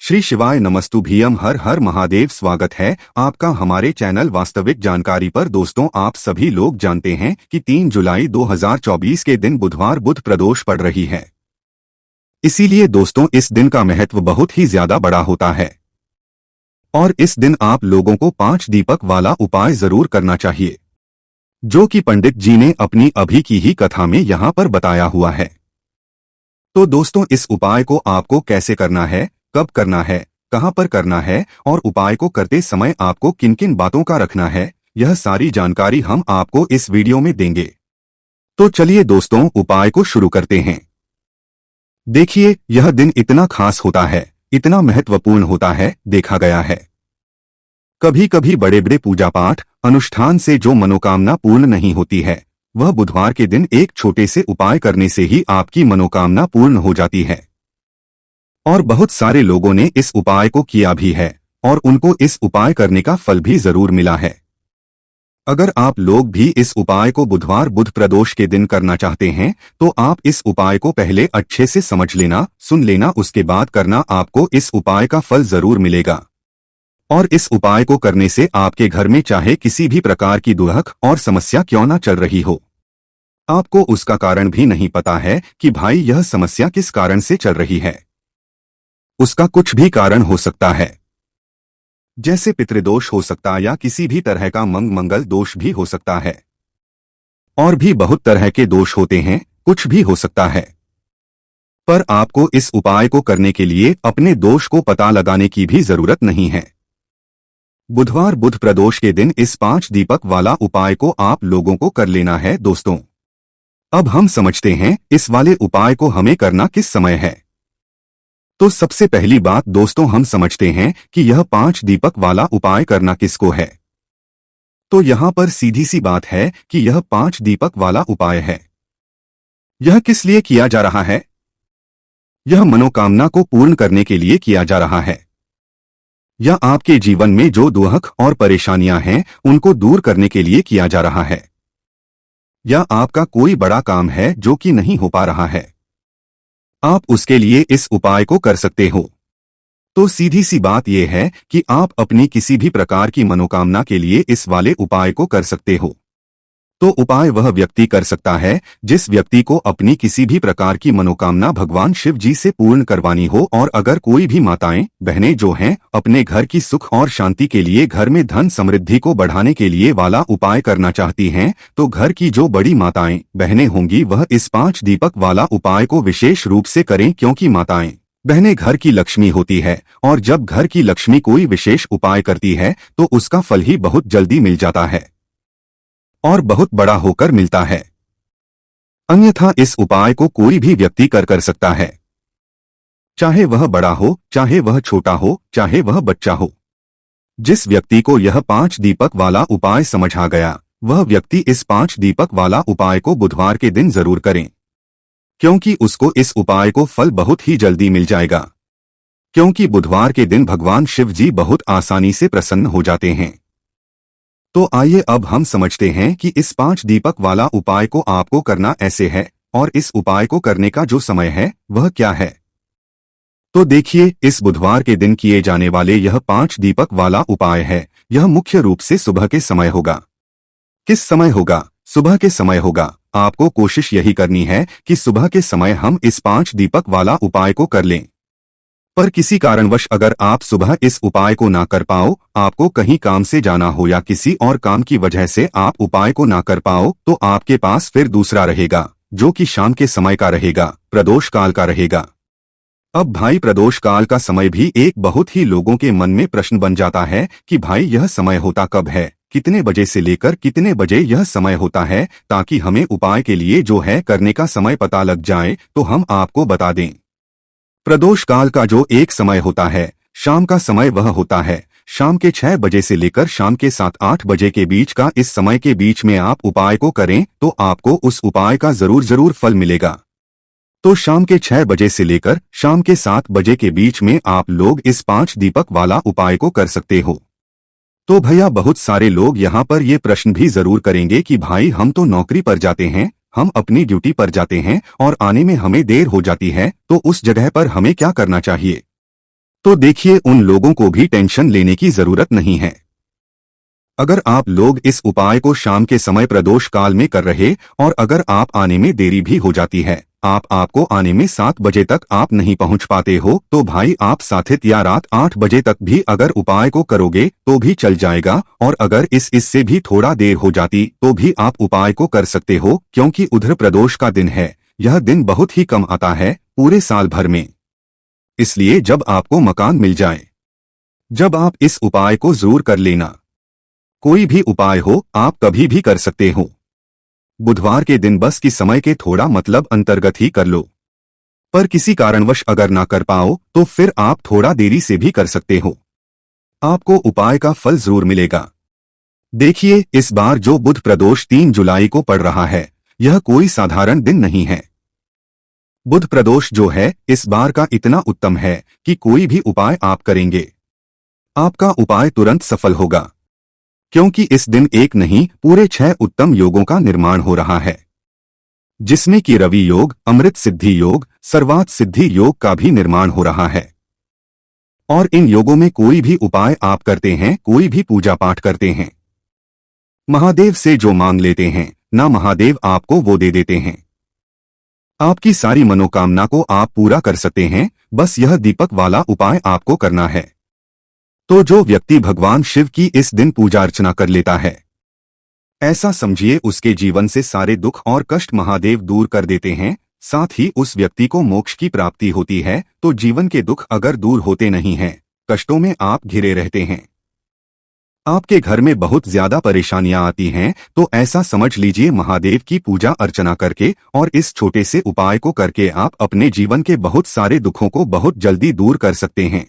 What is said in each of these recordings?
श्री शिवाय नमस्तुभ्यम। हर हर महादेव। स्वागत है आपका हमारे चैनल वास्तविक जानकारी पर। दोस्तों, आप सभी लोग जानते हैं कि 3 जुलाई 2024 के दिन बुधवार बुध प्रदोष पड़ रही है। इसीलिए दोस्तों, इस दिन का महत्व बहुत ही ज्यादा बड़ा होता है और इस दिन आप लोगों को 5 दीपक वाला उपाय जरूर करना चाहिए, जो कि पंडित जी ने अपनी अभी की ही कथा में यहाँ पर बताया हुआ है। तो दोस्तों, इस उपाय को आपको कैसे करना है, कब करना है, कहां पर करना है और उपाय को करते समय आपको किन किन बातों का रखना है, यह सारी जानकारी हम आपको इस वीडियो में देंगे। तो चलिए दोस्तों, उपाय को शुरू करते हैं। देखिए, यह दिन इतना खास होता है, इतना महत्वपूर्ण होता है, देखा गया है कभी कभी बड़े बड़े पूजा पाठ अनुष्ठान से जो मनोकामना पूर्ण नहीं होती है, वह बुधवार के दिन एक छोटे से उपाय करने से ही आपकी मनोकामना पूर्ण हो जाती है। और बहुत सारे लोगों ने इस उपाय को किया भी है और उनको इस उपाय करने का फल भी जरूर मिला है। अगर आप लोग भी इस उपाय को बुधवार बुध प्रदोष के दिन करना चाहते हैं, तो आप इस उपाय को पहले अच्छे से समझ लेना, सुन लेना, उसके बाद करना। आपको इस उपाय का फल जरूर मिलेगा और इस उपाय को करने से आपके घर में चाहे किसी भी प्रकार की दुख और समस्या क्यों ना चल रही हो, आपको उसका कारण भी नहीं पता है कि भाई यह समस्या किस कारण से चल रही है। उसका कुछ भी कारण हो सकता है, जैसे पितृदोष हो सकता है या किसी भी तरह का मंगल दोष भी हो सकता है, और भी बहुत तरह के दोष होते हैं, कुछ भी हो सकता है। पर आपको इस उपाय को करने के लिए अपने दोष को पता लगाने की भी जरूरत नहीं है। बुधवार बुध प्रदोष के दिन इस 5 दीपक वाला उपाय को आप लोगों को कर लेना है। दोस्तों, अब हम समझते हैं इस वाले उपाय को हमें करना किस समय है। तो सबसे पहली बात दोस्तों, हम समझते हैं कि यह 5 दीपक वाला उपाय करना किसको है। तो यहां पर सीधी सी बात है कि यह 5 दीपक वाला उपाय है। यह किस लिए किया जा रहा है? यह मनोकामना को पूर्ण करने के लिए किया जा रहा है, या आपके जीवन में जो दुख और परेशानियां हैं उनको दूर करने के लिए किया जा रहा है, या आपका कोई बड़ा काम है जो कि नहीं हो पा रहा है, आप उसके लिए इस उपाय को कर सकते हो। तो सीधी सी बात यह है कि आप अपनी किसी भी प्रकार की मनोकामना के लिए इस वाले उपाय को कर सकते हो। तो उपाय वह व्यक्ति कर सकता है जिस व्यक्ति को अपनी किसी भी प्रकार की मनोकामना भगवान शिव जी से पूर्ण करवानी हो। और अगर कोई भी माताएं बहनें जो हैं अपने घर की सुख और शांति के लिए, घर में धन समृद्धि को बढ़ाने के लिए वाला उपाय करना चाहती हैं, तो घर की जो बड़ी माताएं बहनें होंगी वह इस 5 दीपक वाला उपाय को विशेष रूप से करें, क्योंकि माताएं बहनें घर की लक्ष्मी होती है और जब घर की लक्ष्मी कोई विशेष उपाय करती है तो उसका फल ही बहुत जल्दी मिल जाता है और बहुत बड़ा होकर मिलता है। अन्यथा इस उपाय को कोई भी व्यक्ति कर सकता है, चाहे वह बड़ा हो, चाहे वह छोटा हो, चाहे वह बच्चा हो। जिस व्यक्ति को यह 5 दीपक वाला उपाय समझ आ गया, वह व्यक्ति इस 5 दीपक वाला उपाय को बुधवार के दिन जरूर करें, क्योंकि उसको इस उपाय को फल बहुत ही जल्दी मिल जाएगा। क्योंकि बुधवार के दिन भगवान शिव जी बहुत आसानी से प्रसन्न हो जाते हैं। तो आइए अब हम समझते हैं कि इस 5 दीपक वाला उपाय को आपको करना ऐसे है और इस उपाय को करने का जो समय है वह क्या है। तो देखिए, इस बुधवार के दिन किए जाने वाले यह 5 दीपक वाला उपाय है, यह मुख्य रूप से सुबह के समय होगा। किस समय होगा? सुबह के समय होगा। आपको कोशिश यही करनी है कि सुबह के समय हम इस 5 दीपक वाला उपाय को कर लें। पर किसी कारणवश अगर आप सुबह इस उपाय को ना कर पाओ, आपको कहीं काम से जाना हो या किसी और काम की वजह से आप उपाय को ना कर पाओ, तो आपके पास फिर दूसरा रहेगा, जो कि शाम के समय का रहेगा, प्रदोष काल का रहेगा। अब भाई, प्रदोष काल का समय भी एक बहुत ही लोगों के मन में प्रश्न बन जाता है कि भाई यह समय होता कब है, कितने बजे से लेकर कितने बजे यह समय होता है, ताकि हमें उपाय के लिए जो है करने का समय पता लग जाए। तो हम आपको बता दें, प्रदोष काल का जो एक समय होता है, शाम का समय, वह होता है शाम के 6 बजे से लेकर शाम के 7-8 बजे के बीच का। इस समय के बीच में आप उपाय को करें तो आपको उस उपाय का जरूर फल मिलेगा। तो शाम के 6 बजे से लेकर शाम के 7 बजे के बीच में आप लोग इस 5 दीपक वाला उपाय को कर सकते हो। तो भैया, बहुत सारे लोग यहाँ पर ये प्रश्न भी जरूर करेंगे कि भाई हम तो नौकरी पर जाते हैं, हम अपनी ड्यूटी पर जाते हैं और आने में हमें देर हो जाती है, तो उस जगह पर हमें क्या करना चाहिए। तो देखिए, उन लोगों को भी टेंशन लेने की जरूरत नहीं है। अगर आप लोग इस उपाय को शाम के समय प्रदोष काल में कर रहे और अगर आप आने में देरी भी हो जाती है, आपको आने में 7 बजे तक आप नहीं पहुंच पाते हो, तो भाई आप साथित या रात 8 बजे तक भी अगर उपाय को करोगे तो भी चल जाएगा। और अगर इससे भी थोड़ा देर हो जाती तो भी आप उपाय को कर सकते हो, क्योंकि उधर प्रदोष का दिन है। यह दिन बहुत ही कम आता है पूरे साल भर में। इसलिए जब आपको मकान मिल जाए, जब आप इस उपाय को जरूर कर लेना। कोई भी उपाय हो आप कभी भी कर सकते हो। बुधवार के दिन बस की समय के थोड़ा मतलब अंतर्गत ही कर लो। पर किसी कारणवश अगर ना कर पाओ तो फिर आप थोड़ा देरी से भी कर सकते हो। आपको उपाय का फल जरूर मिलेगा। देखिए, इस बार जो बुध प्रदोष 3 जुलाई को पड़ रहा है, यह कोई साधारण दिन नहीं है। बुध प्रदोष जो है इस बार का इतना उत्तम है कि कोई भी उपाय आप करेंगे, आपका उपाय तुरंत सफल होगा। क्योंकि इस दिन एक नहीं पूरे 6 उत्तम योगों का निर्माण हो रहा है, जिसमें कि रवि योग, अमृत सिद्धि योग, सर्वात सिद्धि योग का भी निर्माण हो रहा है। और इन योगों में कोई भी उपाय आप करते हैं, कोई भी पूजा पाठ करते हैं, महादेव से जो मांग लेते हैं ना, महादेव आपको वो दे देते हैं। आपकी सारी मनोकामना को आप पूरा कर सकते हैं। बस यह दीपक वाला उपाय आपको करना है। तो जो व्यक्ति भगवान शिव की इस दिन पूजा अर्चना कर लेता है, ऐसा समझिए उसके जीवन से सारे दुख और कष्ट महादेव दूर कर देते हैं। साथ ही उस व्यक्ति को मोक्ष की प्राप्ति होती है। तो जीवन के दुख अगर दूर होते नहीं हैं, कष्टों में आप घिरे रहते हैं, आपके घर में बहुत ज्यादा परेशानियां आती हैं, तो ऐसा समझ लीजिए महादेव की पूजा अर्चना करके और इस छोटे से उपाय को करके आप अपने जीवन के बहुत सारे दुखों को बहुत जल्दी दूर कर सकते हैं।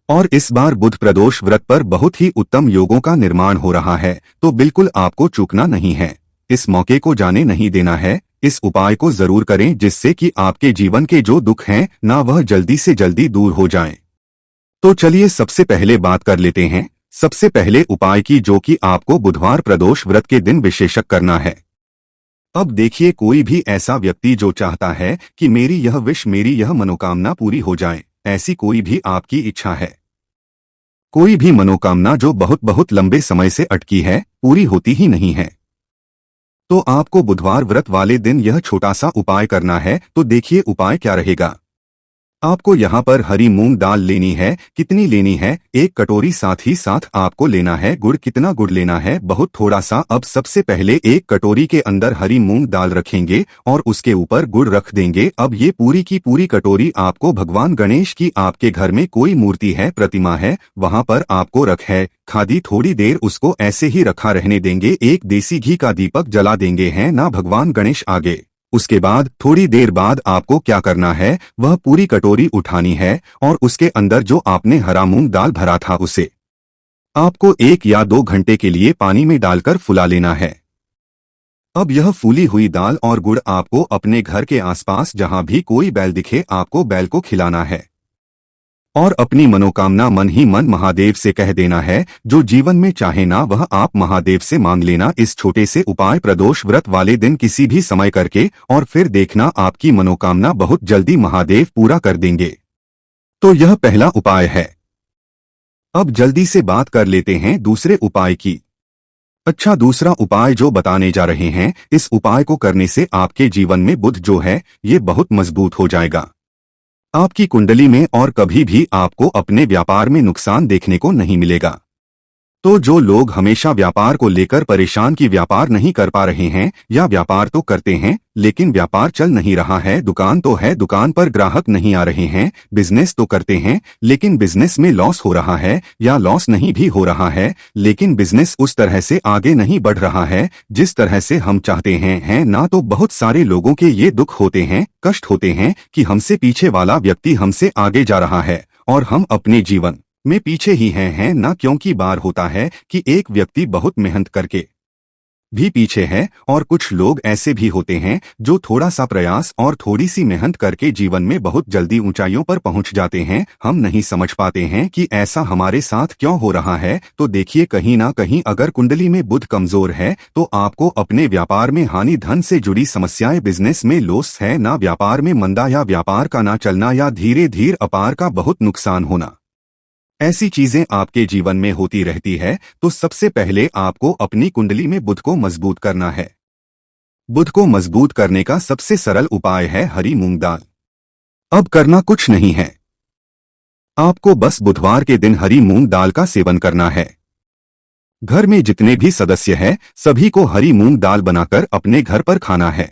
और इस बार बुध प्रदोष व्रत पर बहुत ही उत्तम योगों का निर्माण हो रहा है, तो बिल्कुल आपको चूकना नहीं है। इस मौके को जाने नहीं देना है। इस उपाय को जरूर करें, जिससे कि आपके जीवन के जो दुख हैं ना, वह जल्दी से जल्दी दूर हो जाएं। तो चलिए सबसे पहले बात कर लेते हैं सबसे पहले उपाय की, जो कि आपको बुधवार प्रदोष व्रत के दिन विशेषक करना है। अब देखिए, कोई भी ऐसा व्यक्ति जो चाहता है कि मेरी यह विश, मेरी यह मनोकामना पूरी हो जाए, ऐसी कोई भी आपकी इच्छा है, कोई भी मनोकामना जो बहुत बहुत लंबे समय से अटकी है, पूरी होती ही नहीं है, तो आपको बुधवार व्रत वाले दिन यह छोटा सा उपाय करना है। तो देखिए उपाय क्या रहेगा। आपको यहाँ पर हरी मूंग दाल लेनी है। कितनी लेनी है? 1 कटोरी। साथ ही साथ आपको लेना है गुड़। कितना गुड़ लेना है? बहुत थोड़ा सा। अब सबसे पहले 1 कटोरी के अंदर हरी मूंग दाल रखेंगे और उसके ऊपर गुड़ रख देंगे। अब ये पूरी की पूरी कटोरी आपको भगवान गणेश की, आपके घर में कोई मूर्ति है, प्रतिमा है, वहां पर आपको रख है खादी। थोड़ी देर उसको ऐसे ही रखा रहने देंगे। एक देसी घी का दीपक जला देंगे है ना भगवान गणेश आगे। उसके बाद थोड़ी देर बाद आपको क्या करना है, वह पूरी कटोरी उठानी है और उसके अंदर जो आपने हरा मूंग दाल भरा था उसे आपको 1 या 2 घंटे के लिए पानी में डालकर फुला लेना है। अब यह फूली हुई दाल और गुड़ आपको अपने घर के आसपास जहां भी कोई बैल दिखे, आपको बैल को खिलाना है और अपनी मनोकामना मन ही मन महादेव से कह देना है। जो जीवन में चाहे ना, वह आप महादेव से मांग लेना इस छोटे से उपाय प्रदोष व्रत वाले दिन किसी भी समय करके, और फिर देखना आपकी मनोकामना बहुत जल्दी महादेव पूरा कर देंगे। तो यह पहला उपाय है। अब जल्दी से बात कर लेते हैं दूसरे उपाय की। अच्छा, दूसरा उपाय जो बताने जा रहे हैं, इस उपाय को करने से आपके जीवन में बुध जो है ये बहुत मजबूत हो जाएगा आपकी कुंडली में, और कभी भी आपको अपने व्यापार में नुकसान देखने को नहीं मिलेगा। तो जो लोग हमेशा व्यापार को लेकर परेशान कि व्यापार नहीं कर पा रहे हैं, या व्यापार तो करते हैं लेकिन व्यापार चल नहीं रहा है, दुकान तो है, दुकान पर ग्राहक नहीं आ रहे हैं, बिजनेस तो करते हैं लेकिन बिजनेस में लॉस हो रहा है, या लॉस नहीं भी हो रहा है लेकिन बिजनेस उस तरह से आगे नहीं बढ़ रहा है जिस तरह से हम चाहते हैं, है ना। तो बहुत सारे लोगों के ये दुख होते हैं, कष्ट होते हैं कि हमसे पीछे वाला व्यक्ति हमसे आगे जा रहा है और हम अपने जीवन में पीछे ही हैं ना। क्योंकि बार होता है कि एक व्यक्ति बहुत मेहनत करके भी पीछे है और कुछ लोग ऐसे भी होते हैं जो थोड़ा सा प्रयास और थोड़ी सी मेहनत करके जीवन में बहुत जल्दी ऊंचाइयों पर पहुंच जाते हैं। हम नहीं समझ पाते हैं कि ऐसा हमारे साथ क्यों हो रहा है। तो देखिए, कहीं ना कहीं अगर कुंडली में बुध कमजोर है तो आपको अपने व्यापार में हानि, धन से जुड़ी समस्याएं, बिजनेस में लॉस है ना, व्यापार में मंदा या व्यापार का ना चलना या धीरे धीरे अपार का बहुत नुकसान होना, ऐसी चीजें आपके जीवन में होती रहती है। तो सबसे पहले आपको अपनी कुंडली में बुध को मजबूत करना है। बुध को मजबूत करने का सबसे सरल उपाय है हरी मूंग दाल। अब करना कुछ नहीं है, आपको बस बुधवार के दिन हरी मूंग दाल का सेवन करना है। घर में जितने भी सदस्य हैं सभी को हरी मूंग दाल बनाकर अपने घर पर खाना है।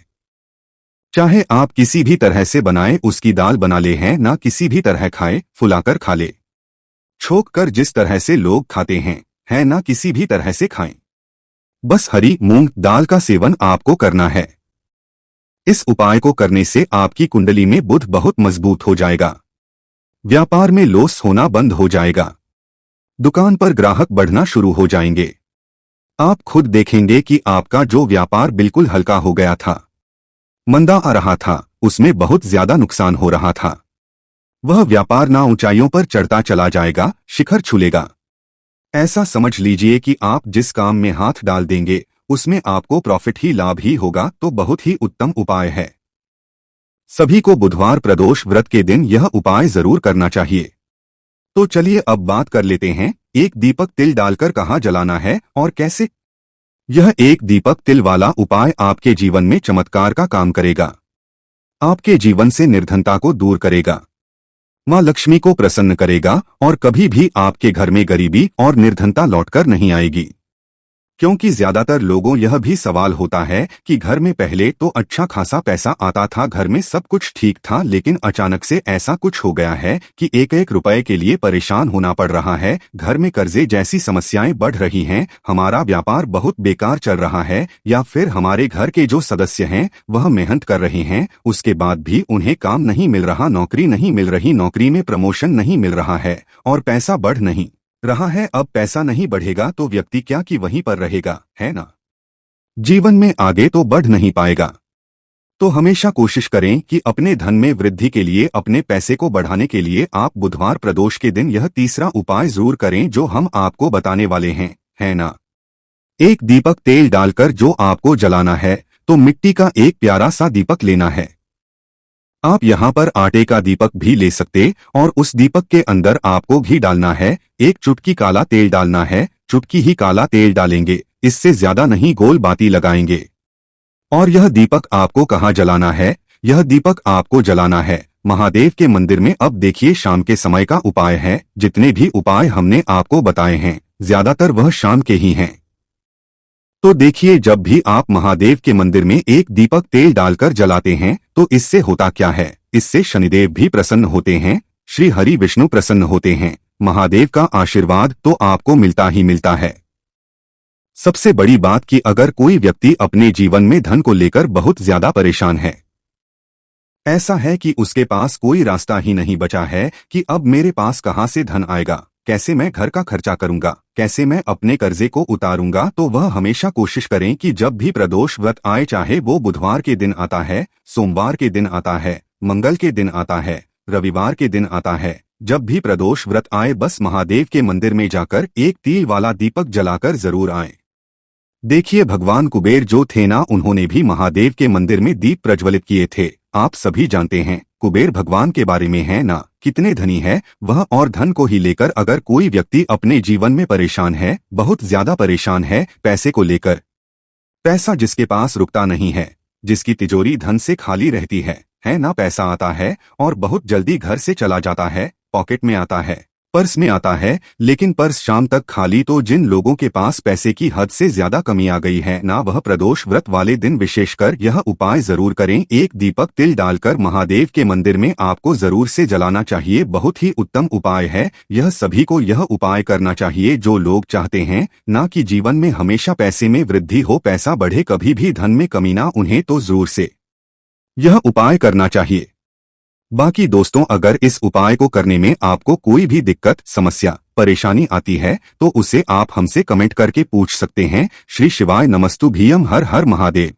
चाहे आप किसी भी तरह से बनाएं, उसकी दाल बना ले हैं ना, किसी भी तरह खाएं, फुलाकर खा ले, छोक कर जिस तरह से लोग खाते हैं, है ना, किसी भी तरह से खाएं। बस हरी मूंग दाल का सेवन आपको करना है। इस उपाय को करने से आपकी कुंडली में बुध बहुत मजबूत हो जाएगा, व्यापार में लॉस होना बंद हो जाएगा, दुकान पर ग्राहक बढ़ना शुरू हो जाएंगे। आप खुद देखेंगे कि आपका जो व्यापार बिल्कुल हल्का हो गया था, मंदा आ रहा था, उसमें बहुत ज्यादा नुकसान हो रहा था, वह व्यापार ना ऊंचाइयों पर चढ़ता चला जाएगा, शिखर छूलेगा। ऐसा समझ लीजिए कि आप जिस काम में हाथ डाल देंगे उसमें आपको प्रॉफिट ही, लाभ ही होगा। तो बहुत ही उत्तम उपाय है, सभी को बुधवार प्रदोष व्रत के दिन यह उपाय जरूर करना चाहिए। तो चलिए अब बात कर लेते हैं, एक दीपक तिल डालकर कहाँ जलाना है और कैसे। यह एक दीपक तिल वाला उपाय आपके जीवन में चमत्कार का काम करेगा, आपके जीवन से निर्धनता को दूर करेगा, मां लक्ष्मी को प्रसन्न करेगा और कभी भी आपके घर में गरीबी और निर्धनता लौटकर नहीं आएगी। क्योंकि ज्यादातर लोगों यह भी सवाल होता है कि घर में पहले तो अच्छा खासा पैसा आता था, घर में सब कुछ ठीक था, लेकिन अचानक से ऐसा कुछ हो गया है कि एक एक रुपए के लिए परेशान होना पड़ रहा है, घर में कर्जे जैसी समस्याएं बढ़ रही हैं, हमारा व्यापार बहुत बेकार चल रहा है, या फिर हमारे घर के जो सदस्य हैं वह मेहनत कर रहे हैं, उसके बाद भी उन्हें काम नहीं मिल रहा, नौकरी नहीं मिल रही, नौकरी में प्रमोशन नहीं मिल रहा है और पैसा बढ़ नहीं रहा है। अब पैसा नहीं बढ़ेगा तो व्यक्ति क्या कि वहीं पर रहेगा, है ना, जीवन में आगे तो बढ़ नहीं पाएगा। तो हमेशा कोशिश करें कि अपने धन में वृद्धि के लिए, अपने पैसे को बढ़ाने के लिए आप बुधवार प्रदोष के दिन यह तीसरा उपाय जरूर करें जो हम आपको बताने वाले हैं, है ना। एक दीपक तेल डालकर जो आपको जलाना है, तो मिट्टी का एक प्यारा सा दीपक लेना है। आप यहाँ पर आटे का दीपक भी ले सकते और उस दीपक के अंदर आपको घी डालना है, एक चुटकी काला तेल डालना है, चुटकी ही काला तेल डालेंगे, इससे ज्यादा नहीं, गोल बाती लगाएंगे। और यह दीपक आपको कहाँ जलाना है, यह दीपक आपको जलाना है महादेव के मंदिर में। अब देखिए, शाम के समय का उपाय है, जितने भी उपाय हमने आपको बताए हैं ज्यादातर वह शाम के ही हैं। तो देखिए, जब भी आप महादेव के मंदिर में एक दीपक तेल डालकर जलाते हैं तो इससे होता क्या है, इससे शनिदेव भी प्रसन्न होते हैं, श्री हरि विष्णु प्रसन्न होते हैं, महादेव का आशीर्वाद तो आपको मिलता ही मिलता है। सबसे बड़ी बात कि अगर कोई व्यक्ति अपने जीवन में धन को लेकर बहुत ज्यादा परेशान है, ऐसा है कि उसके पास कोई रास्ता ही नहीं बचा है कि अब मेरे पास कहां से धन आएगा, कैसे मैं घर का खर्चा करूंगा, कैसे मैं अपने कर्जे को उतारूंगा, तो वह हमेशा कोशिश करें कि जब भी प्रदोष व्रत आए, चाहे वो बुधवार के दिन आता है, सोमवार के दिन आता है, मंगल के दिन आता है, रविवार के दिन आता है, जब भी प्रदोष व्रत आए बस महादेव के मंदिर में जाकर एक तिल वाला दीपक जलाकर जरूर आए। देखिए, भगवान कुबेर जो थे ना, उन्होंने भी महादेव के मंदिर में दीप प्रज्वलित किए थे। आप सभी जानते हैं कुबेर भगवान के बारे में, है ना, कितने धनी है वह, और धन को ही लेकर अगर कोई व्यक्ति अपने जीवन में परेशान है, बहुत ज्यादा परेशान है पैसे को लेकर, पैसा जिसके पास रुकता नहीं है, जिसकी तिजोरी धन से खाली रहती है ना, पैसा आता है और बहुत जल्दी घर से चला जाता है, पॉकेट में आता है, पर्स में आता है, लेकिन पर्स शाम तक खाली। तो जिन लोगों के पास पैसे की हद से ज्यादा कमी आ गई है ना, वह प्रदोष व्रत वाले दिन विशेषकर यह उपाय जरूर करें, एक दीपक तिल डालकर महादेव के मंदिर में आपको जरूर से जलाना चाहिए। बहुत ही उत्तम उपाय है, यह सभी को यह उपाय करना चाहिए जो लोग चाहते हैं ना कि जीवन में हमेशा पैसे में वृद्धि हो, पैसा बढ़े, कभी भी धन में कमी ना, उन्हें तो जरूर से यह उपाय करना चाहिए। बाकी दोस्तों, अगर इस उपाय को करने में आपको कोई भी दिक्कत, समस्या, परेशानी आती है तो उसे आप हमसे कमेंट करके पूछ सकते हैं। श्री शिवाय नमस्तु भीयम। हर हर महादेव।